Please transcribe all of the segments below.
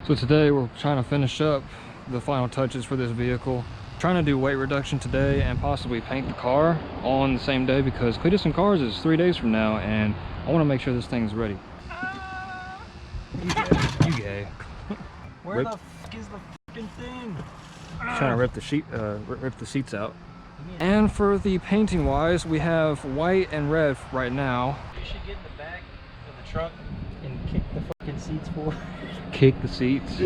So today we're trying to finish up the final touches for this vehicle. Trying to do weight reduction today and possibly paint the car on the same day because Cletus and Cars is 3 days from now and I want to make sure this thing's ready. You gay. Where the f is the fucking thing? Trying to rip the seats out. And for the painting wise, we have white and red right now. You should get in the back of the truck and kick the fucking seats forward. Kick the seats.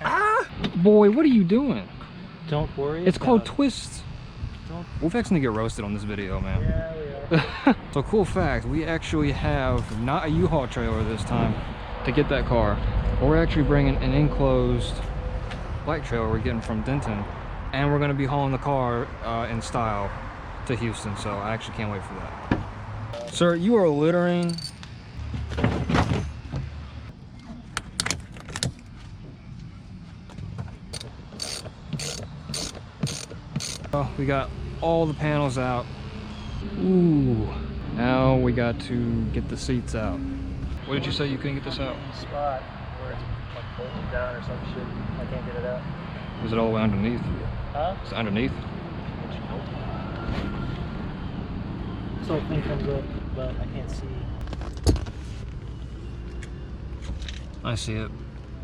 Ah! Boy, what are you doing? Don't worry. It's called twists. We're fixing to get roasted on this video, man. Yeah, we are. So cool fact, we actually have not a U-Haul trailer this time to get that car. We're actually bringing an enclosed light trailer we're getting from Denton, and we're going to be hauling the car in style to Houston, so I actually can't wait for that. Sir, you are littering. Oh, we got all the panels out. Ooh, now we got to get the seats out. What did you say you couldn't get this out? Spot where it's like bolted down or some shit. I can't get it out. Was it all the way underneath? Huh? Is it underneath? This whole thing comes up, but I can't see. I see it.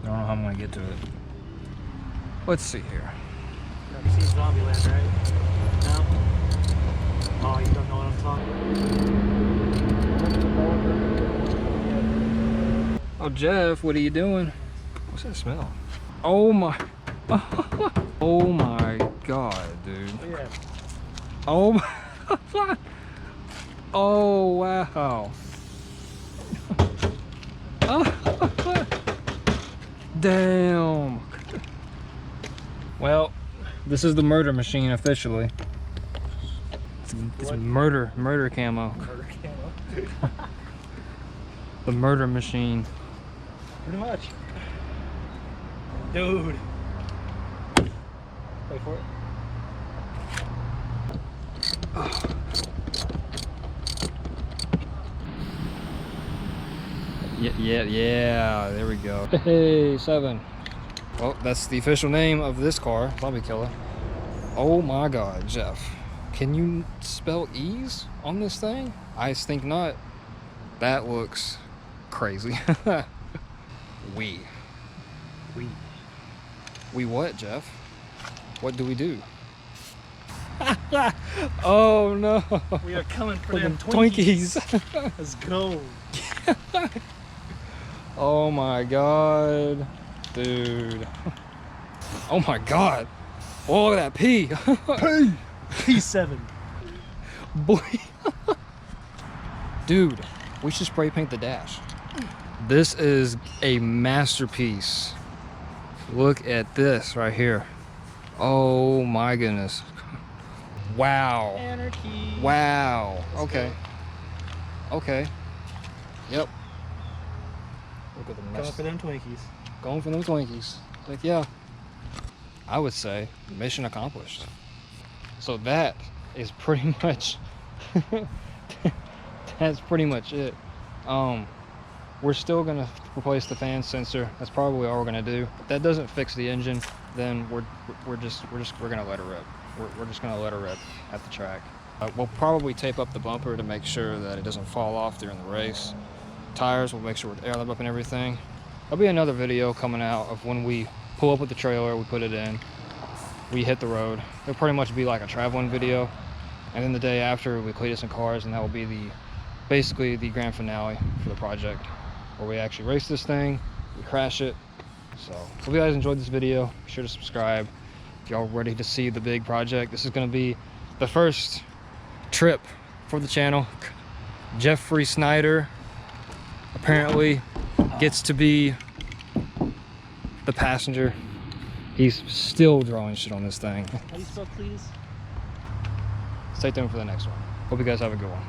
I don't know how I'm gonna get to it. Let's see here. You've seen Zombieland, right? No? Oh, you don't know what I'm talking about? Oh, Jeff, what are you doing? What's that smell? Oh my. Oh my God, dude. Yeah. Oh my. Oh wow. Damn. Well, this is the murder machine officially. It's murder camo. Murder camo. The murder machine. Pretty much. Dude. Wait for it. Yeah, there we go. Hey, 7. Well, that's the official name of this car, Zombie Killa. Oh my God, Jeff. Can you spell E's on this thing? I think not. That looks crazy. We what, Jeff? What do we do? Oh no. We are coming for them them Twinkies. Twinkies. Let's go. Oh my God, dude. Oh my God. Oh, look at that P. P7. Boy. Dude, we should spray paint the dash. This is a masterpiece. Look at this right here. Oh my goodness. Wow. Anarchy. Wow. Okay. Okay. Yep. Look at the mess. Going for them Twinkies. Going for them Twinkies. Like, yeah. I would say mission accomplished. So that is pretty much that's pretty much it. We're still gonna replace the fan sensor. That's probably all we're gonna do. If that doesn't fix the engine, then we're gonna let her rip. We're just gonna let her rip at the track. We'll probably tape up the bumper to make sure that it doesn't fall off during the race. Tires, we'll make sure we're air them up and everything. There'll be another video coming out of when we pull up with the trailer, we put it in, we hit the road. It'll pretty much be like a traveling video. And then the day after, we Cletus and Cars, and that will be basically the grand finale for the project, where we actually race this thing, we crash it. So hope you guys enjoyed this video. Be sure to subscribe if y'all ready to see the big project. This is going to be the first trip for the channel. Jeffrey Snyder apparently gets to be the passenger. He's still drawing shit on this thing. How do you spell please? Stay tuned for the next one. Hope you guys have a good one.